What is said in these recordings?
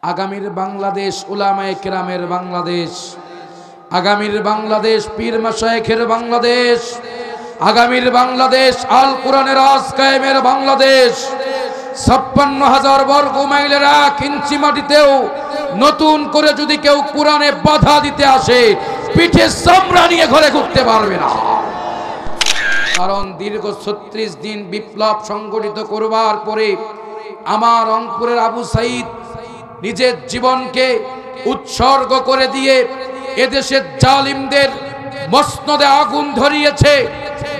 আগামীর বাংলাদেশ উলামায়ে কেরামের বাংলাদেশ, আগামীর বাংলাদেশ পীর মাশায়েখের বাংলাদেশ, আগামীর বাংলাদেশ আল কোরআনের রাজ কায়েমের বাংলাদেশ। ৫৬,০০০ বর্গ মাইলের ১ ইঞ্চি মাটিতেও নতুন করে যদি কেউ কোরআনে বাধা দিতে আসে, পিঠে চামড়া নিয়ে ঘরে ঘুরতে পারবে না। কারণ দীর্ঘ ৩৬ দিন বিপ্লব সংগঠিত করবার পরে আমার রংপুরের আবু সাইদ নিজের জীবনকে উৎসর্গ করে দিয়ে এদেশের জালিমদের মসনদে আগুন ধরিয়েছে।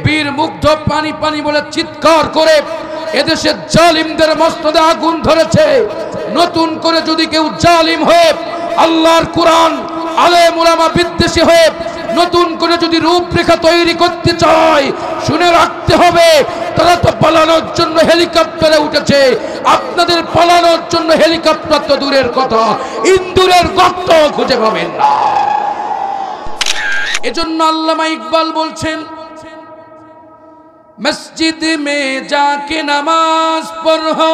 বীর মুগ্ধ পানি পানি বলে চিৎকার করে এদেশের জালিমদের মসনদে আগুন ধরেছে। নতুন করে যদি কেউ জালিম হয়ে আল্লাহর কোরআন আলেম উলামা বিদ্বেষী হয়ে নতুন করে যদি রূপরেখা তৈরি করতে চায়, শুনে রাখতে হবে, তারা তো পালানোর জন্য হেলিকপ্টারে উঠেছে। আপনাদের পালানোর জন্য হেলিকপ্টার তো দূরের কথা, ইন্দুরের গর্ত খুঁজে পাবেন না। এজন্য আল্লামা ইকবাল বলছেন, মসজিদ মে যাকে নামাজ পড়ো,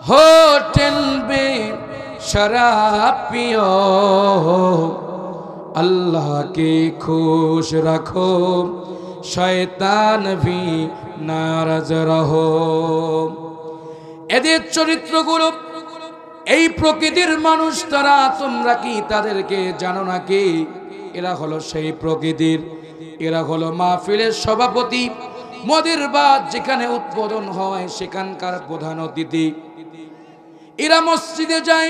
হোটেল মে শরাব পিও, अल्लाह के खुश रखो, शैतान भी नाराज रहो। এদের চরিত্রগুলো এই প্রকৃতির মানুষ, তারা তোমরা কি তাদেরকে জানো নাকি? এরা হলো সেই প্রকৃতির, এরা হলো মাহফিলের সভাপতি, মদের বাদ যেখানে উদ্বোধন হয় সেখানকার প্রধান অতিথি। এরা মসজিদে যায়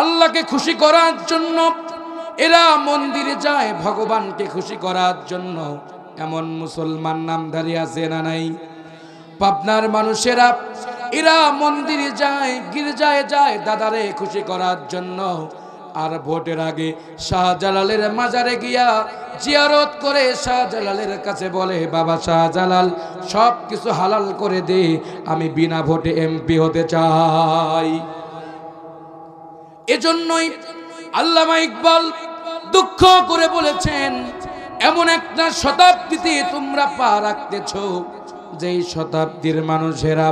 আল্লাহকে খুশি করার জন্য, এরা মন্দিরে যায় ভগবানকে খুশি করার জন্য। এমন মুসলমান নামধারী আছে না নাই? পাবনার মানুষেরা এরা মন্দিরে যায়, গির্জায় যায় দাদারে খুশি করার জন্য। আর ভোটের আগে শাহজালালের মাজারে গিয়া জিয়ারত করে শাহজালালের কাছে বলে, বাবা শাহজালাল সব কিছু হালাল করে দে, আমি বিনা ভোটে এমপি হতে চাই। এজন্যই আল্লামা ইকবাল দুঃখ করে বলেছেন, এমন একটা শতাব্দীতে তোমরা পা রাখতেছ, যেই শতাব্দীর মানুষেরা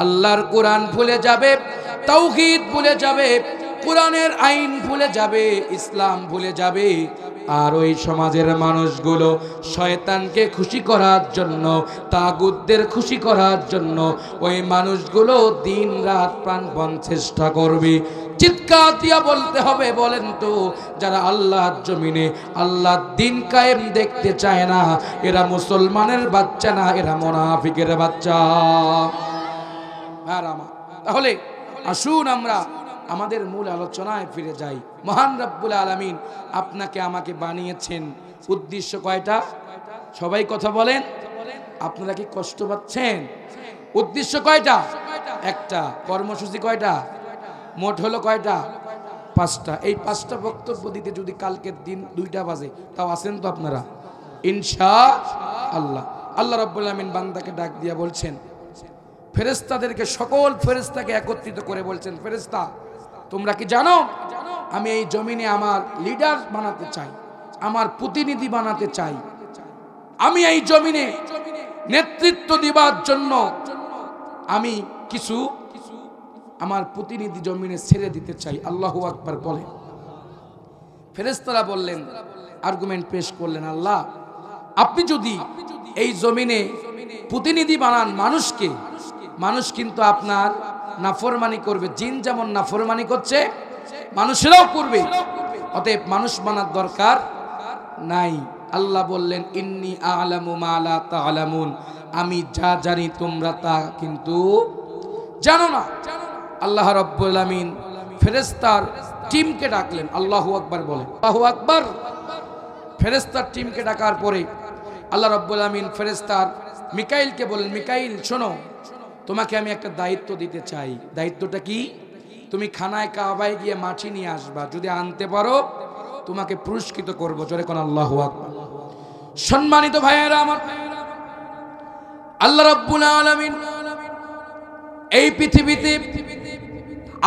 আল্লাহর কোরআন ভুলে যাবে, তাওহীদ ভুলে যাবে, কোরআনের আইন ভুলে যাবে, ইসলাম ভুলে যাবে। আর ওই সমাজের মানুষগুলো শয়তানকে খুশি করার জন্য, তাগুতদের খুশি করার জন্য ওই মানুষগুলো দিন রাত প্রাণপণ চেষ্টা করবে। চিৎকার দিয়া বলতে হবে, বলেন তো, যারা আল্লাহর জমিনে আল্লাহর দিন কায়েম দেখতে চায় না, এরা মুসলমানের বাচ্চা না, এরা মুনাফিকের বাচ্চা। তাহলে আসুন আমরা আমাদের মূল আলোচনায় ফিরে যাই। মহান রব্বুল আলামিন আপনাকে আমাকে বানিয়েছেন, উদ্দেশ্য কয়টা? সবাই কথা বলেন। আপনারা কি কষ্ট পাচ্ছেন? উদ্দেশ্য কয়টা? একটা। কর্মসূচি কয়টা? মোট হলো কয়টা? 5টা। এই 5টা বক্তব্য দিতে যদি কালকের দিন 2টা বাজে, তাও আছেন তো আপনারা ইনশাআল্লাহ। আল্লাহ রাব্বুল আলামিন বান্দাকে ডাক দিয়া বলছেন, ফেরেশতাদেরকে, সকল ফেরেশতাকে একত্রিত করে বলছেন, ফেরেশতা তোমরা কি জানো আমি এই জমিনে আমার লিডার বানাতে চাই, আমার প্রতিনিধি বানাতে চাই। আমি এই জমিনে নেতৃত্ব দিবার জন্য আমি কিছু আমার প্রতিনিধি জমিনে ছেড়ে দিতে চাই। আল্লাহু আকবার বলে। ফেরেশতারা বললেন, আর্গুমেন্ট পেশ করলেন, আল্লাহ আপনি যদি এই জমিনে প্রতিনিধি বানান মানুষকে, মানুষ কিন্তু আপনার নাফরমানি করবে। জিন যেমন নাফরমানি করছে, মানুষেরাও করবে, অতএব মানুষ বানার দরকার নাই। আল্লাহ বললেন, ইন্নী আ'লামু মা লা তা'লামুন, আমি যা জানি তোমরা তা কিন্তু জানো না। আল্লাহ রাব্বুল আলামিন ফেরেশতার টিমকে ডাকলেন। আল্লাহু আকবার বলেন, আল্লাহু আকবার। ফেরেশতার টিমকে ডাকার পরে আল্লাহ রাব্বুল আলামিন ফেরেশতার মিকাইলকে বলেন, মিকাইল শোনো, তোমাকে আমি একটা দায়িত্ব দিতে চাই। দায়িত্বটা কি? তুমি খানায় কাবায় গিয়ে মাছি নিয়ে আসবা, যদি আনতে পারো তোমাকে পুরস্কৃত করবো। জোরে কোন আল্লাহু আকবার। সম্মানিত ভাইয়েরা আমার, আল্লাহ রাব্বুল আলামিন এই পৃথিবীতে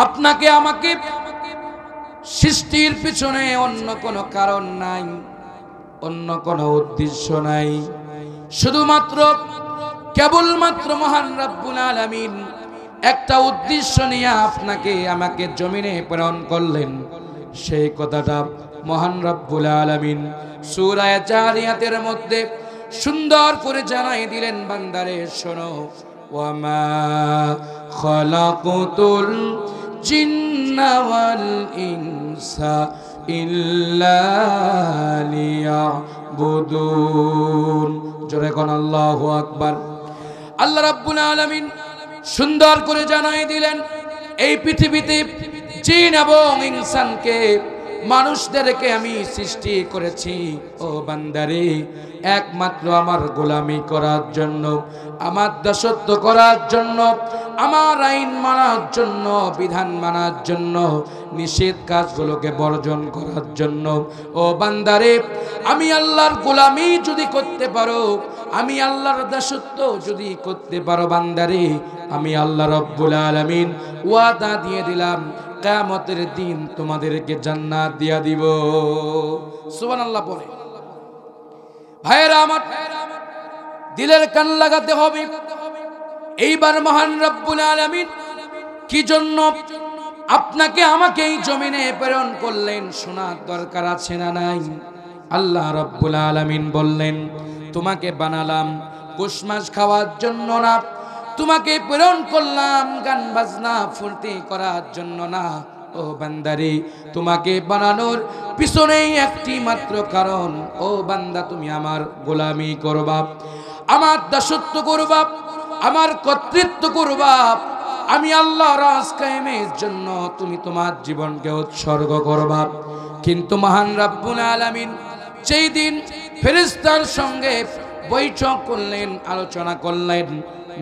আপনাকে আমাকে সৃষ্টির পিছনে অন্য কোনো কারণ নাই, অন্য কোনো উদ্দেশ্য নাই, শুধুমাত্র কেবলমাত্র মহান রব্বুল আলামিন একটা উদ্দেশ্য নিয়ে আপনাকে আমাকে জমিনে প্রেরণ করলেন, সেই কথাটা মহান রব্বুল আলামিন সূরা জারিয়াতের মধ্যে সুন্দর করে জানাই দিলেন, বান্দারে শোনো, ওয়ামা খালাকুতুল জিন্না ওয়াল ইনসা ইল্লা লিয়াবুদুন। জোরে কোন আল্লাহু আকবার। আল্লাহ রাব্বুল আলামিন সুন্দর করে জানাই দিলেন, এই পৃথিবীতে জিন এবং ইনসানকে, মানুষদেরকে আমি সৃষ্টি করেছি ও বান্দারে একমাত্র আমার গোলামি করার জন্য, আমার দাসত্ব করার জন্য, আমার আইন মানার জন্য, বিধান মানার জন্য, নিষেধ কাজগুলোকে বর্জন করার জন্য। ও বান্দারে, আমি আল্লাহর গোলামি যদি করতে পারো, আমি আল্লাহর দাসত্ব যদি করতে পারো বান্দারে, আমি আল্লাহ রাব্বুল আলামিন ওয়াদা দিয়ে দিলাম, কিয়ামতের দিন তোমাদেরকে জান্নাত দিয়া দিব। সুবহানাল্লাহ পড়ে। ভাইরা আমার, দিলের কান লাগাতে হবে। এইবার মহান রব্বুল আলামিন কি জন্য আপনাকে আমাকে এই জমিনে প্রেরণ করলেন শোনার দরকার আছে না নাই? আল্লাহ রব্বুল আলামিন বললেন, তোমাকে বানালাম পৌষ মাস খাওয়ার জন্য না, তোমাকে প্রেরণ করলাম গান বাজনা ফুর্তি করার জন্য না। ও বান্দারে, তোমাকে বানানোর পিছনেই একটি মাত্র কারণ, ও বান্দা তুমি আমার গোলামি করবা, আমার দাসত্ব করবা, আমার কর্তৃত্ব করবা, আমি আল্লাহ রাজ কায়েমের জন্য তুমি তোমার জীবনকে উৎসর্গ করবা। কিন্তু মহান রব্বুল আলামিন যেই দিন ফেরেশতার সঙ্গে বৈঠক করলেন, আলোচনা করলেন,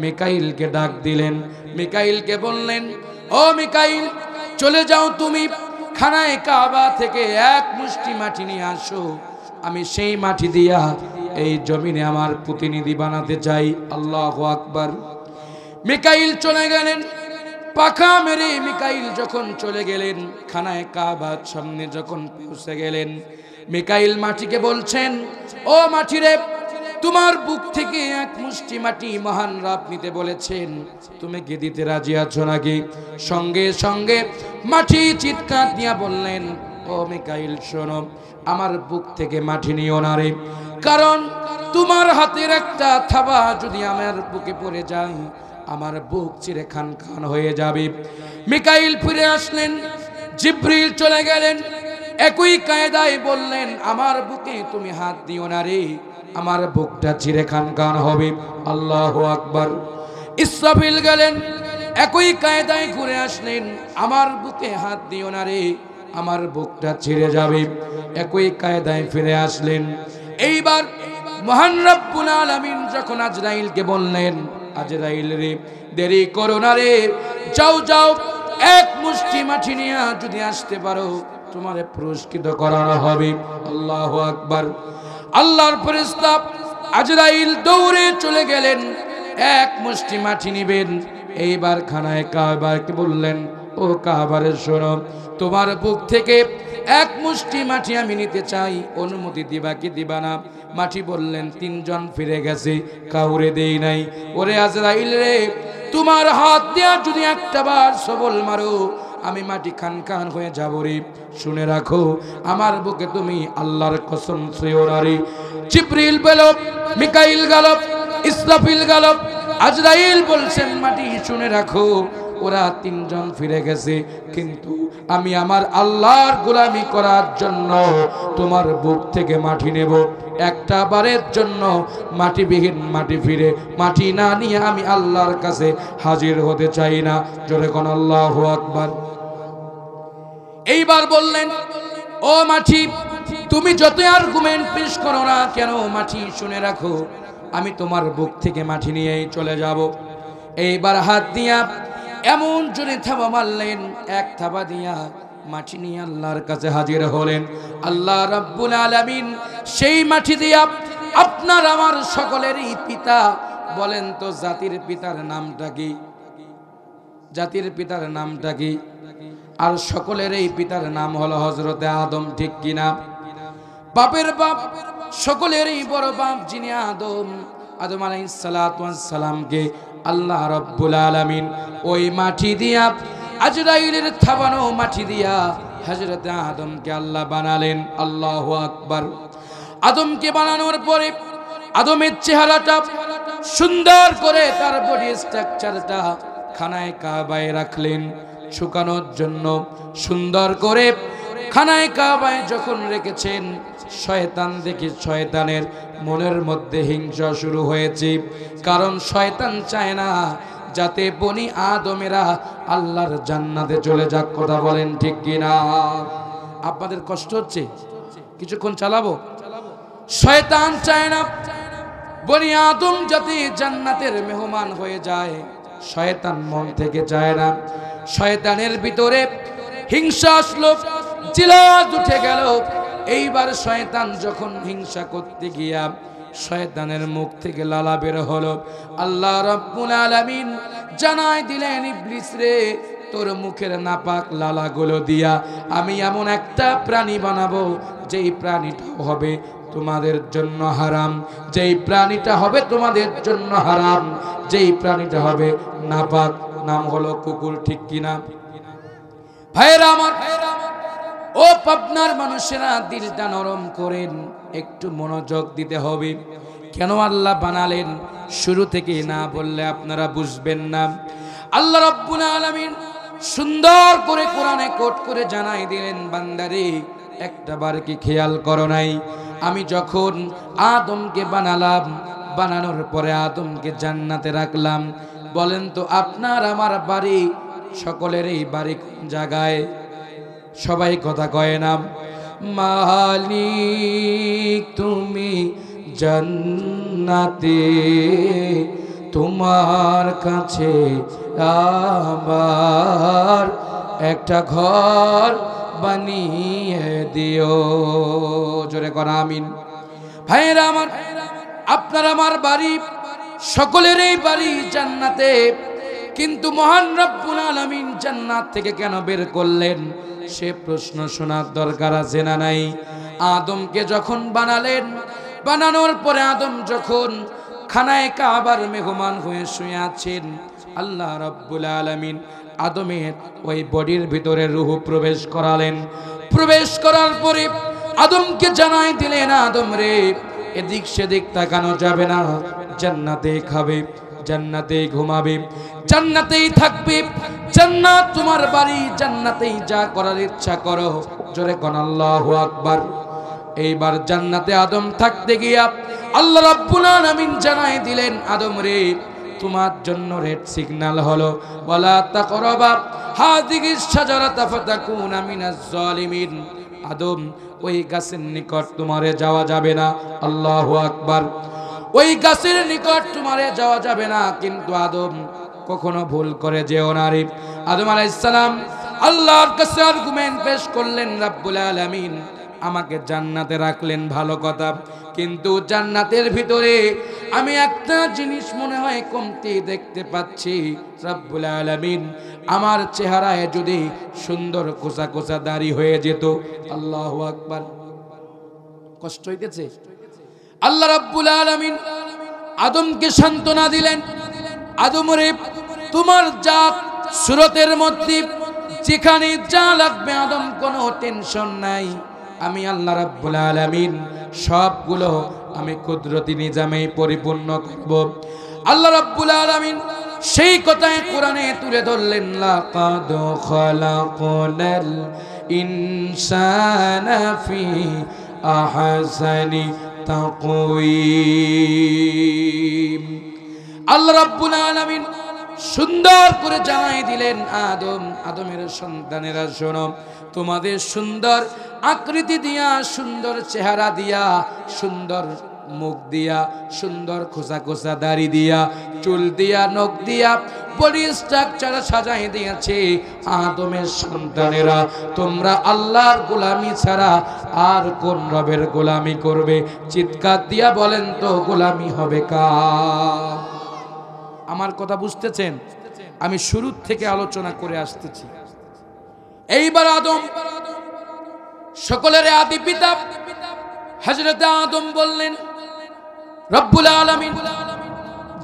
মিকাইলকে ডাক দিলেন, মিকাইলকে বললেন, ও মিকাইল, চলে যাও তুমি খানায়ে কাবা থেকে এক মুষ্টি মাটি নিয়ে আসো, আমি সেই মাটি দিয়া এই জমিনে আমার প্রতিনিধি বানাতে চাই। আল্লাহু আকবার। মিকাইল চলে গেলেন, পাখা মেরে মিকাইল যখন চলে গেলেন, খানায়ে কাবার সামনে যখন পৌঁছে গেলেন, মিকাইল মাটিকে বলছেন, ও মাটি রে, তোমার বুক থেকে এক মুষ্টি মাটি মহান রব নিতে বলেছেন, তুমি কি দিতে রাজি আছো নাকি? সঙ্গে সঙ্গে মাটি চিৎকার দিয়া বললেন, ও মিকাইল শোনো, আমার বুক থেকে মাটি নিও না রে, কারণ তোমার হাতের একটা থাবা যদি আমার বুকে পড়ে যায়, আমার বুক চিরে খান খান হয়ে যাবে। মিকাইল ফিরে আসলেন, জিবরিল চলে গেলেন, একই কায়দায় বললেন, আমার বুকে তুমি হাত দিও না রে, আমার বুকটা চিরে খান খান হবে। আল্লাহু আকবার। ইসরাফিল গেলেন, একই কায়দায় ঘুরে আসলেন, আমার বুকে হাত দিও না রে, আমার বুকটা ছিঁড়ে যাবে। একই কায়দায় ফিরে আসলেন। এইবার মহান রব্বুল আলামিন যখন আজরাইলকে বললেন, আজরাইল রে, দেরি করো না রে, যাও যাও, এক মুষ্টি মাটি নিয়ে যদি আসতে পারো, তোমারে পুরস্কৃত করানো হবে। আল্লাহু আকবার। আল্লাহর ফেরেশতা আজরাইল দৌড়ে চলে গেলেন, এক মুষ্টি মাটি নিবেন। এইবার খানায়ে কাবাকে বললেন, ও কাবারে শোনো, তোমার বুক থেকে এক মুষ্টি মাটি আমি নিতে চাই, অনুমতি দিবা কি দিবা না? মাটি বললেন, তিনজন ফিরে গেছে, কাউরে দেই নাই। ওরে আজরাইল রে, তোমার হাত দিয়া যদি একটা বার সবল মারো, আমি মাটি খান খান হয়ে যাব রে। শুনে রাখো, আমার বুকে তুমি আল্লাহর কসম ছুঁয়ো না রে। জিবরিল গেল, মিকাইল গেল, ইসরাফিল গেল, আজরাইল বলছেন মাটি শুনে রাখো, ওরা তিনজন ফিরে গেছে, কিন্তু আমি আমার আল্লাহর গোলামি করার জন্য তোমার বুক থেকে মাটি নেব। একটা বারের জন্য মাটিবিহীন মাটি ফিরে মাটি না নিয়ে আমি আল্লাহর কাছে হাজির হতে চাই না। জোরে কোন আল্লাহু আকবার। এইবার বললেন, ও মাটি, তুমি যত আর্গুমেন্ট পেশ করো না কেন, মাটি শুনে রাখো, আমি তোমার বুক থেকে মাটি নিয়েই চলে যাব। এইবার হাত দিয়া এমন জোরে থাবা মারলেন, এক থাবা দিয়া মাটি নিয়ে আল্লাহর কাছে হাজির হলেন। আল্লাহ রাব্বুল আলামিন সেই মাটি দিয়া আপনার আমার সকলেরই পিতা, বলেন তো জাতির পিতার নামটা কি? জাতির পিতার নামটা কি? আর সকলেরই পিতার নাম হলো হযরতে আদম, ঠিক কিনা? বাপের বাপ, সকলেরই বড় বাপ যিনি আদম, আদম আলাইহিস সালাতু ওয়াস সালামকে আল্লাহ রাব্বুল আলামিন ওই মাটি দিয়া, আজরাইলের থাবানো মাটি দিয়া হযরত আদমকে আল্লাহ বানালেন। আল্লাহু আকবার। আদমকে বানানোর পরে আদমের চেহারাটা সুন্দর করে, তার বডি স্ট্রাকচারটা খানায় কাবায় রাখলেন শুকানোর জন্য। সুন্দর করে খানায় কাবায় যখন রেখেছেন, শয়তান দেখে শয়তানের মনের মধ্যে হিংসা শুরু হয়েছে। কারণ শয়তান চায় না যাতে বনি আদমেরা আল্লাহর জান্নাতে চলে যাক। কথা বলেন ঠিক কিনা? আপনাদের কষ্ট হচ্ছে? কিছুক্ষণ চালাবো। শয়তান চায় না বনি আদম যাতে জান্নাতের মেহমান হয়ে যায়, শয়তান মন থেকে চায় না। শয়তানের ভিতরে হিংসা আসলো, জিলাদ উঠে গেল। এইবার শয়তান যখন হিংসা করতে গিয়া শয়তানের মুখ থেকে লালা বের হলো, আল্লাহ রাব্বুল আলামিন জানাই দিলেন, ইবলিস রে, তোর মুখের নাপাক লালাগুলো দিয়া আমি এমন একটা প্রাণী বানাবো যেই প্রাণীটা হবে তোমাদের জন্য হারাম, যেই প্রাণীটা হবে তোমাদের জন্য হারাম, যেই প্রাণীটা হবে নাপাক। নাম হলো কুকুর। ঠিক কিনা ভাইরা আমার? ও পাবনার মানুষেরা, দিলটা নরম করেন, একটু মনোযোগ দিতে হবে। কেন আল্লাহ বানালেন শুরু থেকে না বললে আপনারা বুঝবেন না। আল্লাহ রাব্বুল আলামিন সুন্দর করে কোরআনে কোট করে জানাই দিলেন, বান্দারে একটা বার কি খেয়াল করো নাই, আমি যখন আদমকে বানালাম, বানানোর পরে আদমকে জান্নাতে রাখলাম, বলেন তো আপনার আমার বাড়ি, সকলের এই বাড়ি কোন জায়গায়? সবাই কথা কয় না। মালিক তুমি জান্নাতে, তোমার কাছে আবার একটা ঘর বানিয়ে দিও। জোরে কর আমিন। ভাইরা আমার, আপনার আমার বাড়ি, সকলেরই বাড়ি জান্নাতে, কিন্তু মহান রব্বুল আলামিন জান্নাত থেকে কেন বের করলেন সে প্রশ্ন শোনার দরকার আছে না নাই? আদমকে যখন বানালেন, বানানোর পরে আদম যখন খানায় কাবার মেহমান হয়ে শুয়ে আছেন, আল্লাহ রাব্বুল আলামিন আদমের ওই বডির ভিতরে রূহ প্রবেশ করালেন। প্রবেশ করার পরে আদমকে জানাই দিলেন, আদম রে, এদিক সেদিক তাকানো যাবে না, জান্নাতেই খাবে, জান্নাতেই ঘুমাবে, জান্নাতেই থাকবে, জান্নাত তোমার বাড়ি, জান্নাতেই যা করার ইচ্ছা করো। জোরে কোন আল্লাহু আকবার। এইবার জান্নাতে আদম থাকতে গিয়া আল্লাহ রাব্বুল আলামিন জানাই দিলেন, আদম রে, তোমার জন্য রেড সিগন্যাল হলো, ওয়ালা তাকরাবা হাযিহিস শাজারাতা ফাতাকুনা মিনাজ জালিমিন। আদম, ওই গাছের নিকট তোমারে যাওয়া যাবে না। আল্লাহু আকবার। ওই গাছের নিকট তোমারে যাওয়া যাবে না, কিন্তু আদম কখনো ভুল করে যেও না রে। আদম আলাইহিস সালাম আল্লাহর কাছে আর্গুমেন্ট পেশ করলেন, রাব্বুল আলামিন আমাকে জান্নাতে রাখলেন ভালো কথা, কিন্তু জান্নাতের ভিতরে আমি একটা জিনিস মনে হয় কমতি দেখতে পাচ্ছি। রাব্বুল আলামিন আমার চেহারায় যদি সুন্দর কোসা কোসা দাড়ি হয়ে যেত। আল্লাহু আকবার। কষ্ট হইতেছে? আল্লাহ রাব্বুল আলামিন আদমকে সান্ত্বনা দিলেন, আদম রে, তোমার যা সুরতের মধ্যে যেখানে যা লাগবে আদম, কোনো টেনশন নাই, আমি আল্লাহ রাব্বুল আলামিন সবগুলো আমি কুদরতি নিজামে পরিপূর্ণ করব। আল্লাহ রাব্বুল আলামিন সেই কথায় কোরআনে তুলে ধরলেন, লাকাদ খালাকনাল ইনসানা ফি আহসানি তাকওয়িম। আল্লাহ রাব্বুল আলামিন সুন্দর করে জানাই দিলেন, আদম, আদমের সন্তানেরা শোনো, তোমাদের সুন্দর আকৃতি দিয়া, সুন্দর চেহারা দিয়া, সুন্দর মুখ দিয়া, সুন্দর খোসা খোসা দাড়ি দিয়া, চুল দিয়া, নখ দিয়া, বডি স্ট্রাকচার সাজাই দিয়েছে আদমের সন্তানেরা। তোমরা আল্লাহর গোলামি ছাড়া আর কোন রবের গোলামি করবে? চিৎকার দিয়া বলেন তো, গোলামি হবে কার? আমার কথা বুঝতেছেন? আমি শুরু থেকে আলোচনা করে আসতেছি। এইবার আদম, সকলের আদি পিতা হযরত আদম বললেন, রব্বুল আলামিন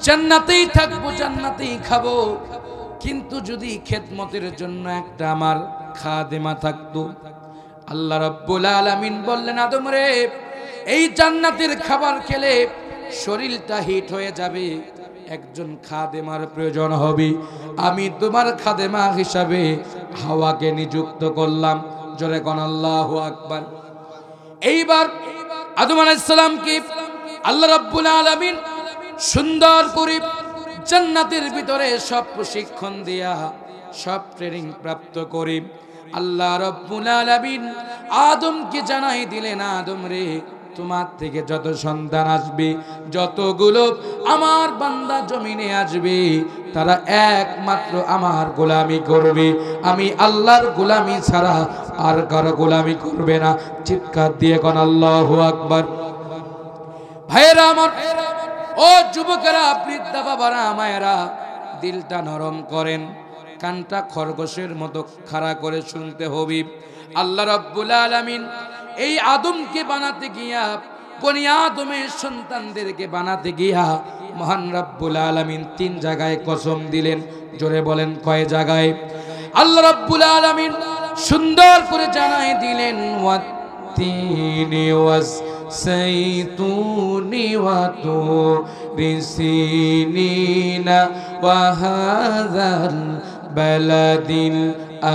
জান্নাতেই থাকবো, জান্নাতেই খাবো, কিন্তু যদি খেদমতের জন্য একটা আমার খাদেমা থাকতো। আল্লাহ রাব্বুল আলামিন বললেন, আদম রে, এই জান্নাতের খাবার খেলে শরীরটা হিট হয়ে যাবে, একজন খাদেমার প্রয়োজন হবে। আমি তোমার খাদেমা হিসাবে হাওয়াকে নিযুক্ত করলাম। জোরে কোন আল্লাহু আকবার। এইবার আদম আলাইহিস সালামকে আল্লাহ রাব্বুল আলামিন সুন্দর করে জান্নাতের ভিতরে সব প্রশিক্ষণ দিয়া, সব ট্রেনিং প্রাপ্ত করে আল্লাহ রাব্বুল আলামিন আদমকে জানাই দিলেন, আদম রে, তোমার থেকে যত সন্তান আসবে, যতগুলো আমার বান্দা জমিনে আসবে, তারা একমাত্র আমার গোলামি করবে। আমি আল্লাহর গোলামি ছাড়া আর কারো গোলামি করবে না। চিৎকার দিয়ে কোন আল্লাহু আকবার। ভাইরা আমার, ও যুবকেরা, বৃদ্ধা বাবারা, মায়েরা, দিলটা নরম করেন, কানটা খরগোশের মতো খাড়া করে শুনতে হবে। আল্লাহ রাব্বুল আলামিন এই আদমকে বানাতে গিয়া, বনি আদমের সন্তানদেরকে বানাতে গিয়া মহান রাব্বুল আলামিন 3 জায়গায় কসম দিলেন। জোরে বলেন, কয় জায়গায়? আল্লাহ রাব্বুল আলামিন সুন্দর করে জানাই দিলেন, ওয়াত্তিনি ওয়াস-সাইতুনি ওয়া তুরি সিনিনা ওয়া হাযাল বালাদিল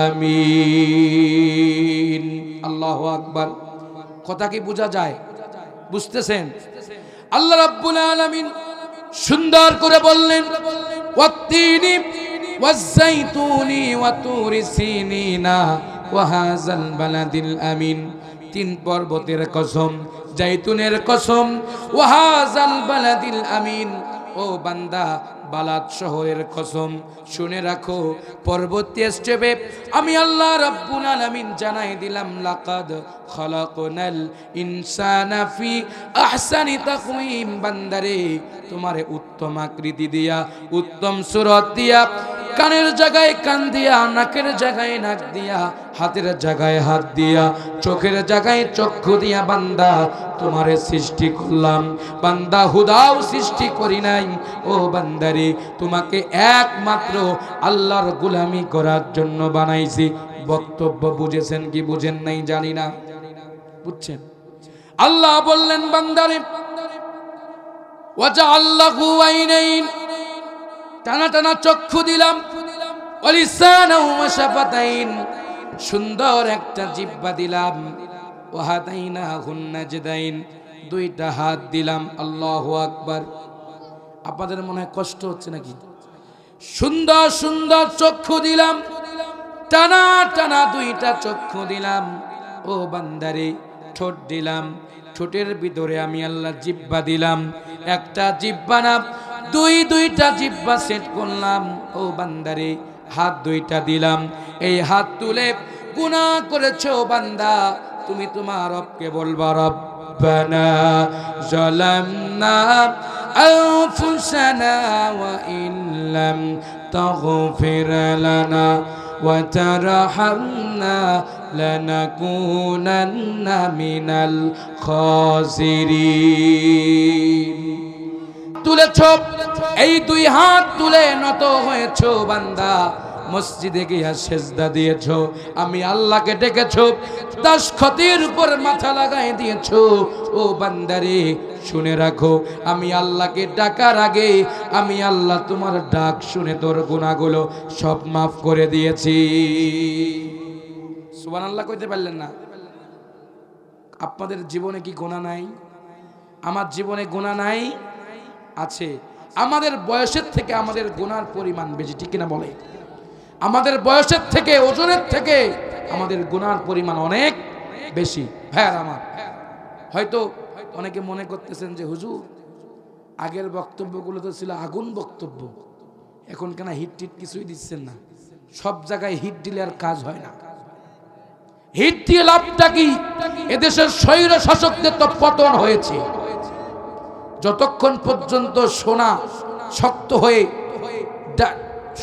আমিন। আল্লাহু আকবার। কথা কি বোঝা যায়? বুঝতেছেন? আল্লাহ রাব্বুল আলামিন সুন্দর করে বললেন, ওয়াত্তিনি ওয়াস-সাইতুনি ওয়া তুরি সিনিনা ওয়া হাযাল বালাদিল আমিন। 3 পর্বতের কসম, জাইতুনের কসম, ওয়া হাযাল বালাদিল আমিন। ও বান্দা, বালাদ শহরের কসম, শুনে রাখো। পরবর্তী স্টেপে আমি আল্লাহ রাব্বুল আলামিন জানাই দিলাম, লাকাদ খালাকনাল ইনসানা ফি আহসানি তাকওয়িম। বান্দারে, তোমারে উত্তম আকৃতি দিয়া, উত্তম সূরত দিয়া, কানের জায়গায় কান দিয়া, নাকের জায়গায় নাক দিয়া, হাতের জায়গায় হাত দিয়া, চোখের জায়গায় চক্ষু দিয়া বান্দা তোমারে সৃষ্টি করলাম। বান্দা, হুদাও সৃষ্টি করি নাই। ও বান্দারে, তোমাকে একমাত্র আল্লাহর গোলামি করার জন্য বানাইছি। বক্তব্য বুঝেছেন কি বুঝেন নাই জানি না, বুঝছেন? আল্লাহ বললেন, বান্দারে, ওয়াজআল্লাহু আইনাইন, টানা টানা চক্ষু দিলাম, ওয়ালিসানাও ওয়া শাফাতাইন, সুন্দর একটা জিহ্বা দিলাম, ওয়াহাদাইনাহুন নাজদাইন, 2টা হাত দিলাম। আল্লাহু আকবার। আপনাদের মনে হয় কষ্ট হচ্ছে নাকি? সুন্দর সুন্দর চক্ষু দিলাম, টানা টানা 2টা চক্ষু দিলাম। ও বান্দারে, ঠোঁট দিলাম, ঠোঁটের ভিতরে আমি আল্লাহ জিহ্বা দিলাম। একটা জিহ্বা না, 2টা জিহ্বা সেট করলাম। ও বান্দারে, হাত 2টা দিলাম। এই হাত তুলে গুনাহ করেছো বান্দা, তুমি তোমার রবকে বলবা, রব্বানা যালামনা আনফুসানা ওয়া ইল্লাম তাগফির লানা ওয়া তারহামনা লানাকুনান্না মিনাল খাসিরিন। তুলেছ, এই 2 হাত তুলে নত হয়েছো বান্দা, মসজিদে গিয়া সেজদা দিয়েছো, আমি আল্লাহকে ডেকেছো, দাসখতের উপর মাথা লাগাই দিয়েছো। ও বান্দারে, শুনে রাখো, আমি আল্লাহকে ডাকার আগে আমি আল্লাহ তোমার ডাক শুনে তোর গুনাহগুলো সব মাফ করে দিয়েছি। সুবহানাল্লাহ কইতে পারলেন না? আপনাদের জীবনে কি গুনাহ নাই? আমার জীবনে গুনাহ নাই? আছে। আমাদের বয়সের থেকে আমাদের গুনার পরিমাণ বেশি, ঠিক কিনা বলে? আমাদের বয়সের থেকে, ওজনের থেকে আমাদের গুনার পরিমাণ অনেক বেশি। ভাইয়ার আমার, হয়তো অনেকে মনে করতেছেন যে হুজুর, আগের বক্তব্যগুলো তো ছিল আগুন বক্তব্য, এখন কেন হিট টিট কিছুই দিচ্ছেন না? সব জায়গায় হিট দিলে আর কাজ হয় না। হিট দিয়ে লাভটা কি? এদেশের স্বৈর শাসকদের তো পতন হয়েছে। যতক্ষণ পর্যন্ত সোনা শক্ত হয়ে,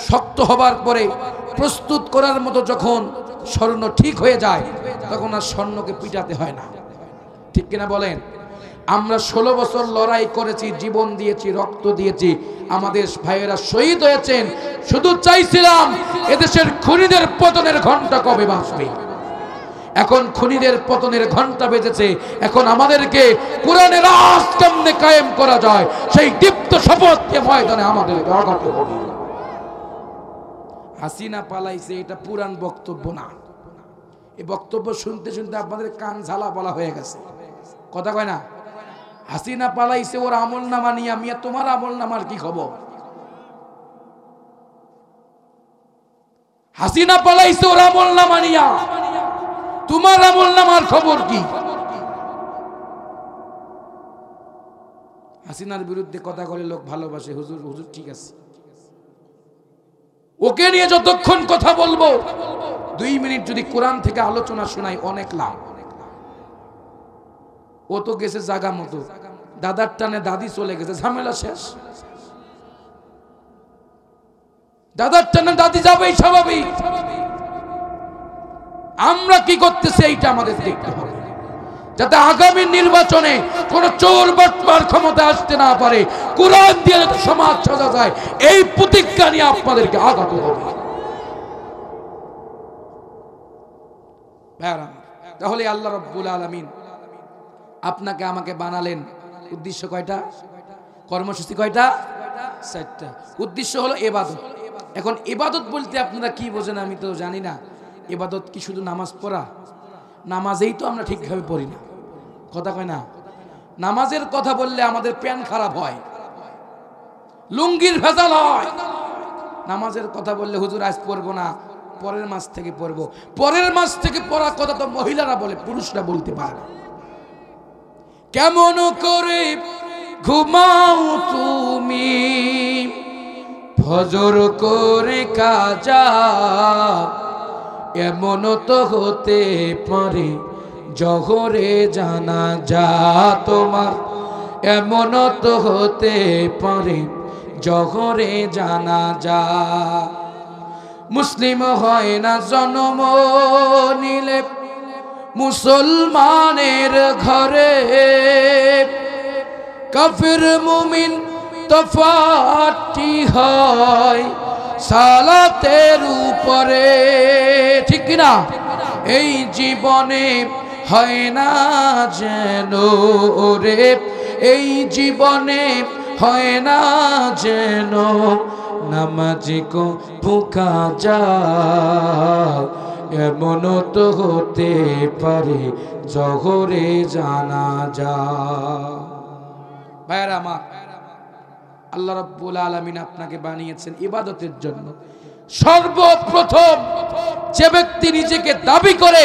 শক্ত হবার পরে প্রস্তুত করার মতো যখন স্বর্ণ ঠিক হয়ে যায়, তখন আর স্বর্ণকে পিটাতে হয় না, ঠিক কিনা বলেন? আমরা 16 বছর লড়াই করেছি, জীবন দিয়েছি, রক্ত দিয়েছি, আমাদের ভাইয়েরা শহীদ হয়েছেন। শুধু চাইছিলাম এদেশের খুনিদের পতনের ঘন্টা কবে বাজবে। এখন খুনিদের পতনের ঘন্টা বেজেছে। এখন আমাদেরকে কোরআনের রাজ কেমনে কায়েম করা যায় সেই দীপ্ত শপথ নিয়ে ময়দানে আমাদেরকে আগাতে হবে। হাসিনা পালাইছে এটা পুরান বক্তব্য না। এই বক্তব্য শুনতে শুনতে আপনাদের কান ঝালা বলা হয়ে গেছে। কথা কয় না? হাসিনা পালাইছে ওর আমল নামা নিয়ে, মিয়া তোমার আমল নামার কি খবর? হাসিনা পালাইছে ওর আমল নামা নিয়া, তোমার আমল নামার খবর কি? হাসিনার বিরুদ্ধে কথা বলে লোক ভালোবাসে, হুজুর হুজুর ঠিক আছে, ওকে নিয়ে যতক্ষণ কথা বলবো 2 মিনিট যদি কোরআন থেকে আলোচনা শোনাই অনেক লাভ। ও তো গেছে জাগা মতো, দাদার টানে দাদি চলে গেছে, ঝামেলা শেষ। দাদার টানে দাদি যাবেই স্বাভাবিক। আমরা কি করতেছি এইটা আমাদের দেখতে হবে, যাতে আগামী নির্বাচনে কোন চোর বাটপার ক্ষমতা আসতে না পারে, কোরআন দিয়ে যাতে সমাজ সাজা যায় এই প্রতিজ্ঞা নিয়ে আপনাদেরকে আগাতে হবে। তাহলে আল্লাহ রাব্বুল আলামিন আপনাকে আমাকে বানালেন, উদ্দেশ্য কয়টা? কর্মসূচি কয়টা? 4টা। উদ্দেশ্য হলো ইবাদত। এখন ইবাদত বলতে আপনারা কি বোঝেন আমি তো জানি না। ইবাদত কি শুধু নামাজ পড়া? নামাজেই তো আমরা ঠিকভাবে পড়ি না। কথা কয় না? নামাজের কথা বললে আমাদের প্যান খারাপ হয়, লুঙ্গির ভেজাল হয়। নামাজের কথা বললে হুজুর আজ পড়বো না, পরের মাস থেকে পড়বো। পরের মাস থেকে পড়ার কথা তো মহিলারা বলে, পুরুষরা বলতে পারে। কেমন করে ঘুমাও তুমি ফজর করে কাজা, এমন তো হতে পারে জহরে জানাজা তোমার, এমন তো হতে পারে জহরে জানাজা। মুসলিম হয় না জন্ম নিলে মুসলমানের ঘরে, কাফির মুমিন তফাৎটি হয় সালাতের উপরে। ঠিক না? এই জীবনে হয় না যেন রে, এই জীবনে হয় না যেন নামাজি কো ভুকা যায়, এমন তো হতে পারে জহরে জানাজা। ভাইরা আমার, আল্লাহ রাব্বুল আলামিন আপনাকে বানিয়েছেন ইবাদতের জন্য। সর্বপ্রথম যে ব্যক্তি নিজেকে দাবি করে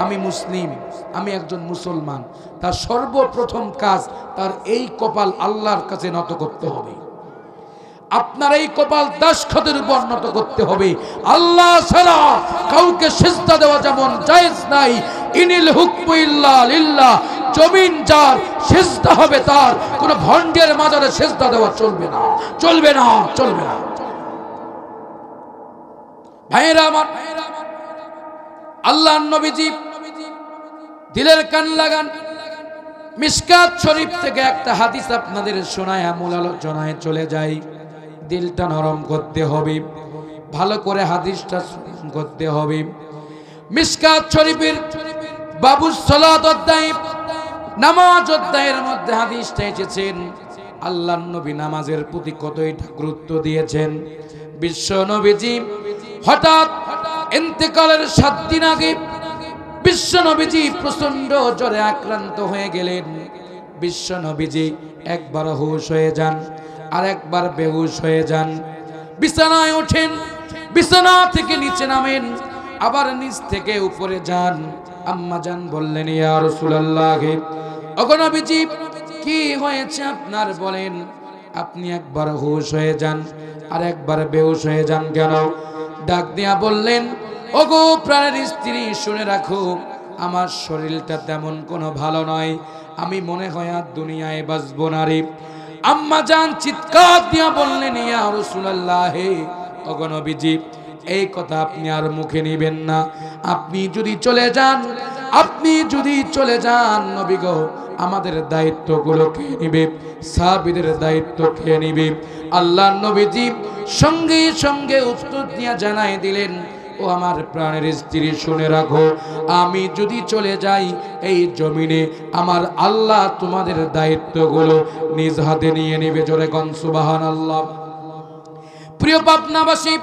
আমি মুসলিম, আমি একজন মুসলমান, তার সর্বপ্রথম কাজ তার এই কপাল আল্লাহর কাছে নত করতে হবে। আপনার এই কপাল দাসখতের উপর নত করতে হবে। আল্লাহ ছাড়া কাউকে সিজদা দেওয়া যেমন জায়েজ নাই, ইনিল হুকমু ইল্লা লিল্লাহ, জমিন যার সিজদা হবে তার, কোন ভণ্ডের মাজারে সিজদা দেওয়া চলবে না, চলবে না, চলবে না। ভাইরা আমার, আল্লাহর নবীজি দিলের কান লাগান, মিশকাত শরীফ থেকে একটা হাদিস আপনাদের শোনায় মূল আলোচনায় চলে যাই। দিলটা নরম করতে হবে, ভালো করে হাদিসটা করতে হবে। মিশকাত শরীফের বাবুস সালাত অধ্যায়, নামাজ অধ্যায়ের মধ্যে হাদিসটা এসেছেন। আল্লাহর নবী নামাজের প্রতি কতটা গুরুত্ব দিয়েছেন। বিশ্ব নবীজি হঠাৎ ইন্তেকালের 7 দিন আগে বিশ্ব নবীজি প্রচন্ড জ্বরে আক্রান্ত হয়ে গেলেন। বিশ্ব নবীজি একবার হুঁশ হয়ে যান, আর একবার বেহুশ হয়ে যান। বিছানায় ওঠেন, বিছানা থেকে নিচে নামেন, আবার নিচ থেকে উপরে যান। আম্মা জান বললেন, ইয়া রাসূলুল্লাহ, ওগো নবীজি কি হয়েছে আপনার বলেন? আপনি একবার হুঁশ হয়ে যান আর একবার বেহুশ হয়ে যান কেন? ডাক দিয়া বললেন, ওগো প্রাণের স্ত্রী, শুনে রাখো, আমার শরীরটা তেমন কোনো ভালো নয়, আমি মনে হয় আর দুনিয়ায় বাঁচবো না রে। আম্মা জান চিৎকার দিয়া বললেন, ইয়া রাসূলুল্লাহ, ওগো নবীজি এই কথা আপনি আর মুখে নেবেন না। আপনি যদি চলে যান আপনি যদি চলে যান নবী গো, আমাদের দায়িত্বগুলো কে নিবে? সাহাবীদের দায়িত্ব কে নিবে? আল্লাহ নবীজি সঙ্গে সঙ্গে উত্তর দিয়া জানাই দিলেন, ও আমার প্রাণের স্ত্রী শুনে রাখো, আমি যদি চলে যাই এই জমিনে, আমার আল্লাহ তোমাদের দায়িত্বগুলো নিজ হাতে নিয়ে নেবে। জোরে কোন সুবহানাল্লাহ। প্রিয় পাবনাবাসী,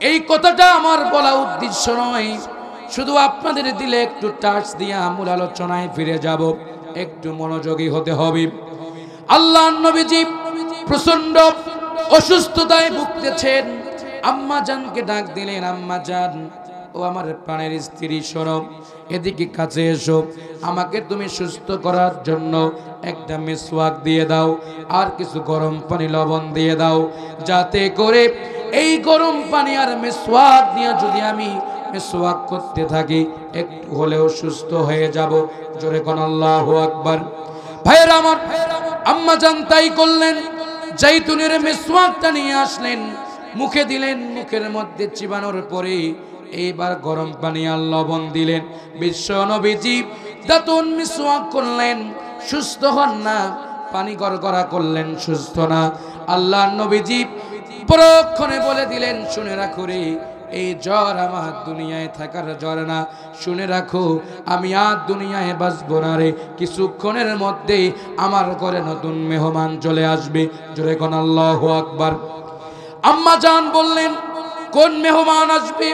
এই কথাটা আমার বলা উদ্দেশ্য নয়, শুধু আপনাদের দিলে একটু টাচ দিয়া মূল আলোচনায় ফিরে যাব। একটু মনোযোগী হতে হবে। আল্লাহ নবীজি প্রচন্ড অসুস্থতায় ভুগতেছেন। আম্মা জানকে ডাক দিলেন, আম্মা জান, ও আমার প্রাণের স্ত্রী শোনো, এদিকে কাছে এসো, আমাকে তুমি সুস্থ করার জন্য একটা মিসওয়াক দিয়ে দাও, আর কিছু গরম পানি লবণ দিয়ে দাও, যাতে করে এই গরম পানি আর মিসওয়াক দিয়ে যদি আমি মিসওয়াক করতে থাকি একটু হলেও সুস্থ হয়ে যাব। জোরে কোন আল্লাহু আকবার। ভাইয়েরা আমার, আম্মা জান তাই করলেন। জাইতুনের মিসওয়াকটা নিয়ে আসলেন, মুখে দিলেন, মুখের মধ্যে চিবানোর পরে এইবার গরম পানি আর লবণ দিলেন। বিশ্ব নবীজি দাঁতুন মিসওয়াক করলেন, সুস্থ হন না। পানি গড়গড়া করলেন, সুস্থ না। আল্লাহ নবীজি পরক্ষণে বলে দিলেন, শুনে রাখো রে, এই জ্বর আমার দুনিয়ায় থাকার জ্বর না। শুনে রাখো, আমি আর দুনিয়ায় বাঁচব না রে, কিছুক্ষণের মধ্যে আমার ঘরে নতুন মেহমান চলে আসবে। জোরে কোন আল্লাহু আকবার। আম্মা জান বললেন, কোন মেহমান আসবে?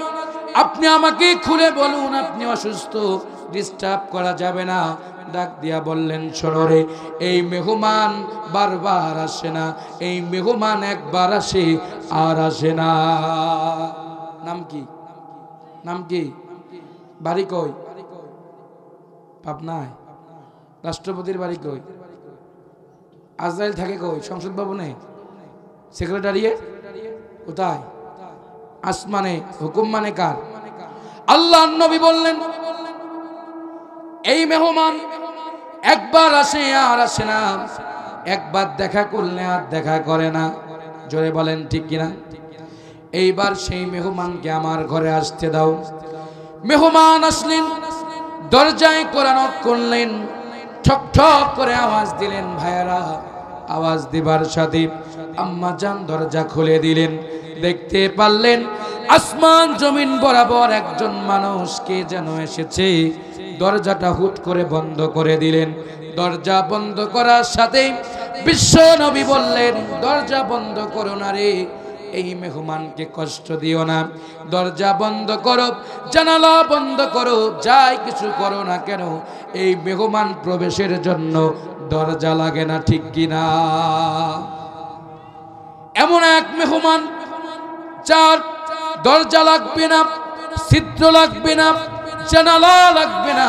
আপনি আমাকে খুলে বলুন, আপনি অসুস্থ, ডিস্টার্ব করা যাবে না। ডাক দিয়া বললেন, শোনো রে, এই মেহমান বারবার আসে না, এই মেহমান একবার আসে আর আসে না। নাম কি? নাম কি? বাড়ি কই? পাবনায়। রাষ্ট্রপতির বাড়ি কই? আজরাইল থাকে কই? সংসদ ভবনে। সেক্রেটারিয়েট কোথায়? আসমানে। হুকুম মানে কার? আল্লাহ নবী বললেন, এই মেহমান একবার আসে আর আসে না, একবার দেখা করলে আর দেখা করে না। জোরে বলেন ঠিক কিনা? এইবার সেই মেহমানকে আমার ঘরে আসতে দাও। মেহমান আসলেন, দরজায় কোরআন করলেন, ঠক ঠক করে আওয়াজ দিলেন। ভাইয়ারা, আওয়াজ দিবার সাথে আম্মা জান দরজা খুলে দিলেন। দেখতে পারলেন আসমান জমিন বরাবর একজন মানুষ কে যেন এসেছে। দরজাটা হুট করে বন্ধ করে দিলেন। দরজা বন্ধ করার সাথে বিশ্ব নবী বললেন, দরজা বন্ধ করো না রে, এই মেহমানকে কষ্ট দিও না, দরজা বন্ধ করো, জানালা বন্ধ করো, যাই কিছু করো না কেন, এই মেহমান প্রবেশের জন্য দরজা লাগে না, ঠিক কিনা? এমন এক মেহমান যার দরজা লাগবে না, ছিদ্র লাগবে না, জানালা লাগবে না,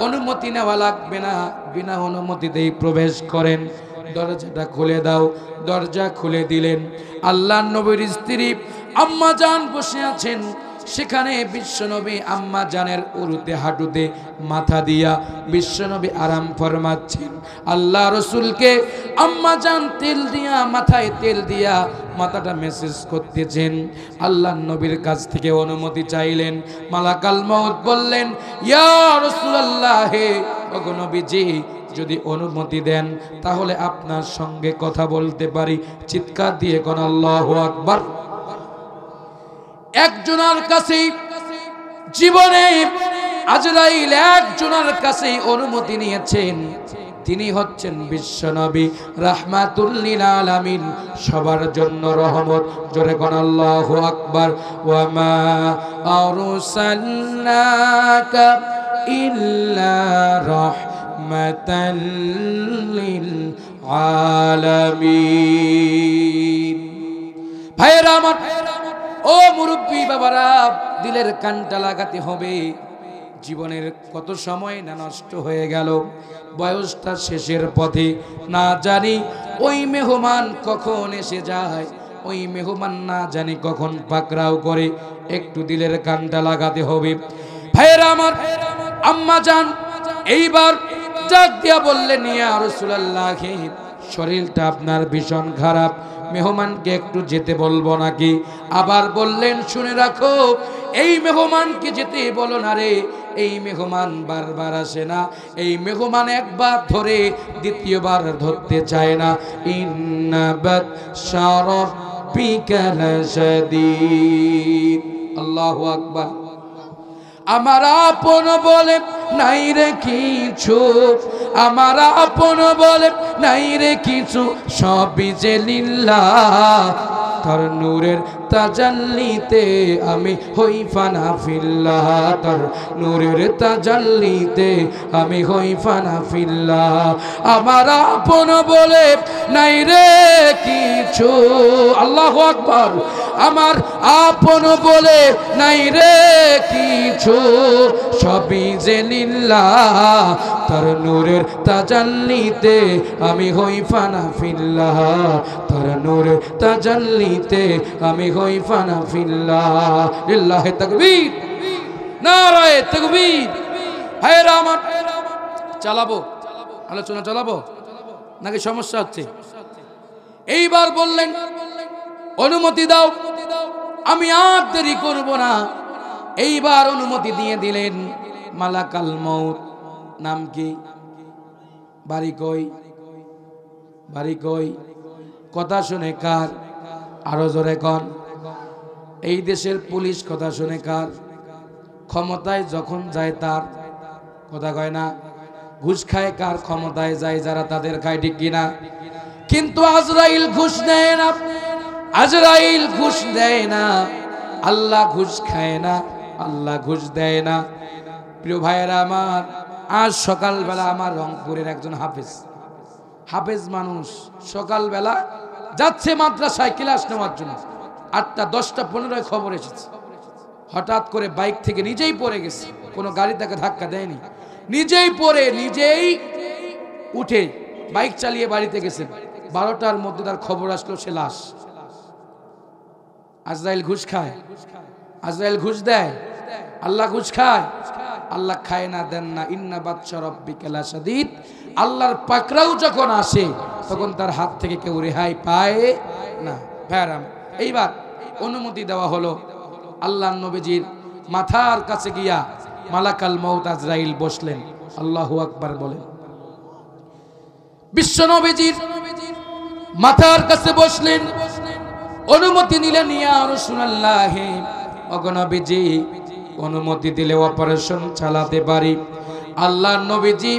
অনুমতি নেওয়া লাগবে না, বিনা অনুমতিতেই প্রবেশ করেন। দরজাটা খুলে দাও। দরজা খুলে দিলেন। আল্লাহ নবীর স্ত্রী আম্মা জান বসে আছেন। সেখানে বিশ্বনবী আম্মা জানের উরুতে হাঁটুতে মাথা দিয়া বিশ্বনবী আরাম ফরমাচ্ছেন। আল্লাহ রসুলকে আম্মা জান তেল দিয়া, মাথায় তেল দিয়া মাথাটা মেসেজ করতেছেন। আল্লাহ নবীর কাছ থেকে অনুমতি চাইলেন। মালাকাল মউত বললেন, ইয়া রাসূলুল্লাহ, হে ওগো নবীজি, যদি অনুমতি দেন তাহলে আপনার সঙ্গে কথা বলতে পারি। চিৎকার দিয়ে কোন আল্লাহু আকবার। একজনের কাছে জীবনে আজরাইল একজনের কাছে অনুমতি নিয়েছেন, তিনি হচ্ছেন বিশ্বনবী রাহমাতুল লিল আলামিন, সবার জন্য রহমত। জোরে কোন আল্লাহু আকবার। ওয়া মা আরসালনাকা ইল্লা রাহমাতাল লিল আলামিন। ভাইরা আমার, ও মুরব্বী বাবারা, দিলের কানটা লাগাতে হবে। জীবনের কত সময় না নষ্ট হয়ে গেল, বয়সটা শেষের পথে, না জানি ওই মেহমান কখন এসে যায়, ওই মেহমান না জানি কখন পাকড়াও করে। একটু দিলের কানটা লাগাতে হবে। ভাইয়েরা আমার, আম্মা জান এইবার ডাক দিয়া বললেন, ইয়া রাসূলুল্লাহ, শরীরটা আপনার ভীষণ খারাপ, মেহমানকে একটু যেতে বলবো নাকি? আবার বললেন, শুনে রাখো, এই মেহমানকে যেতে বলো না রে, এই মেহমান বারবার আসে না, এই মেহমান একবার ধরে দ্বিতীয়বার ধরতে চায় না। ইন্না বাতশা রাব্বিকা লাশাদীদ। আল্লাহু আকবার। আমার আপন বলে নাই রে কিছু, আমার আপন বলে নাই রে কিছু, সবই যে লিল্লাহ। তার নূরের তাজাল্লিতে আমি হই ফানা ফিল্লাহ, তার নূরের তাজাল্লিতে আমি হই ফানা ফিল্লাহ। আমার আপন বলে নাই রে কিছু, আল্লাহু আকবার। আমার আপন বলে নাই রে কিছু, সবই যে লিল্লাহ। তার নূরের তাজাল্লিতে আমি হই ফানা ফিল্লাহ, তার নূরের তাজাল্লিতে আমি হই ফানা ফিল্লাহ। লিল্লাহি তাকবীর, নারায়ে তাকবীর। ভাইরা আমার, চালাবো আলোচনা, চালাবো নাকি সমস্যা হচ্ছে? এইবার বললেন অনুমতি দাও, আমি আর দেরি করব না। এইবার অনুমতি দিয়ে দিলেন। মালাকাল মউত, নাম কি? বাড়ি কই? বাড়ি কই? কথা শুনে কার? আরো জোরে কন। এই দেশের পুলিশ কথা শুনে কার? ক্ষমতায় যখন যায় তার। কথা কয় না? ঘুষ খায় কার? ক্ষমতায় যায় যারা, তাদের খায়, ঠিক কিনা? কিন্তু আজরাইল ঘুষ দেয় না, আজরাইল ঘুষ দেয় না, আল্লাহ ঘুষ খায় না, আল্লাহ ঘুষ দেয় না। প্রিয় ভাইয়েরা আমার, আজ সকালবেলা আমার রংপুরের একজন হাফেজ মানুষ সকালবেলা যাচ্ছে মাদ্রাসায় ক্লাস নেওয়ার জন্য। 8টা 10টা 15 খবর এসেছে, হঠাৎ করে বাইক থেকে নিজেই পড়ে গেছে। কোনো গাড়ি তাকে ধাক্কা দেয়নি, নিজেই পড়ে নিজেই উঠে বাইক চালিয়ে বাড়িতে গেছেন। 12টার মধ্যে তার খবর আসলো সে লাশ। আজরাইল ঘুষ খায়? আজরাইল ঘুষ দেয়? আল্লাহ ঘুষ খায়? আল্লাহ খায় না, দেন না। ইন্না বাতশা রাব্বিকা লাশাদীদ। আল্লাহর পাকড়াও যখন আসে তখন তার হাত থেকে কেউ রেহাই পায় না। ভাইরাম, এইবার অনুমতি দেওয়া হলো। আল্লাহর নবীজির মাথার কাছে গিয়া মালাকাল মউত আজরাইল বসলেন। আল্লাহু আকবার বলেন। বিশ্ব নবীজির মাথার কাছে বসলেন, অনুমতি নিলেন। ইয়া রাসূলুল্লাহ, ওগো নবীজি, অনুমতি দিলে অপারেশন চালাতে পারি। আল্লাহর নবীজি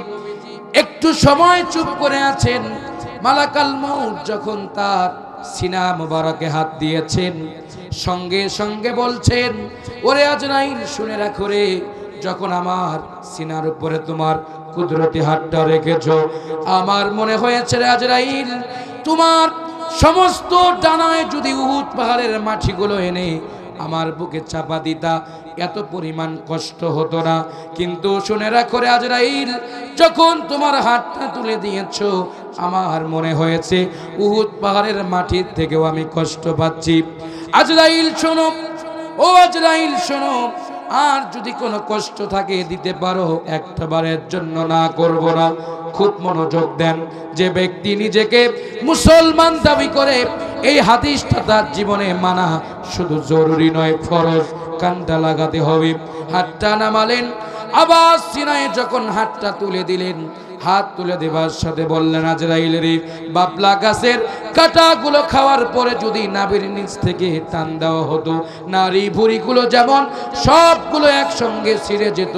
একটু সময় চুপ করে আছেন। মালাকাল মউত যখন তার সিনা মুবারকে হাত দিয়েছেন, সঙ্গে সঙ্গে বলছেন, ওরে আজরাইল, শুনে রাখো রে, যখন আমার সিনার উপরে তোমার কুদরতি হাতটা রেখেছো, আমার মনে হয়েছে রে আজরাইল, তোমার সমস্ত ডানায় যদি উহুদ পাহাড়ের মাটিগুলো এনে আমার বুকে চাপা দিতা, এত পরিমাণ কষ্ট হতো না। কিন্তু শুনে রাখো রে আজরাইল, যখন তোমার হাতটা তুলে দিয়েছো, আমার মনে হয়েছে উহুদ পাহাড়ের মাটির থেকেও আমি কষ্ট পাচ্ছি। আজরাইল শোনো, ও আজরাইল শোনো, আর যদি কোনো কষ্ট থাকে দিতে পারো, একটা বারের জন্য না করব না। খুব মনোযোগ দেন। যে ব্যক্তি নিজেকে মুসলমান দাবি করে, এই হাদিসটা তার জীবনে মানা শুধু জরুরি নয়, ফরজ। কানটা লাগাতে হবে। হাতটা নামালেন, আবার সিনায় যখন হাতটা তুলে দিলেন, হাত তুলে দেবার সাথে বললেন, আজরাইল রে, বাবলা গাছের কাঁটাগুলো খাওয়ার পরে যদি নাভির নিচ থেকে টান দেওয়া হতো, নারী ভুঁড়িগুলো যেমন সবগুলো একসঙ্গে ছিঁড়ে যেত,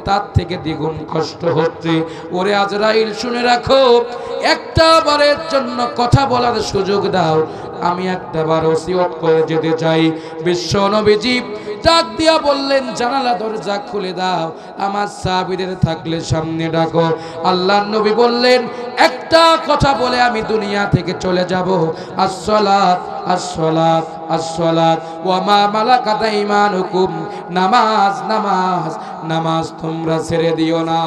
তার থেকে দ্বিগুণ কষ্ট হচ্ছে। ওরে আজরাইল, শুনে রাখো, একটা বারের জন্য কথা বলার সুযোগ দাও, আমি একটা বার ওসিয়ত করে যেতে চাই। বিশ্ব নবীজি ডাক দিয়া বললেন, জানালা দরজা খুলে দাও, আমার সাহাবীদের থাকলে সামনে ডাকো। আল্লাহর নবী বললেন, একটা কথা বলে আমি দুনিয়া থেকে চলে যাব, আসসালাত আসসালাত আসসালাত ওয়া মা মালাকাত আইমানুকুম, নামাজ নামাজ নামাজ তোমরা ছেড়ে দিও না।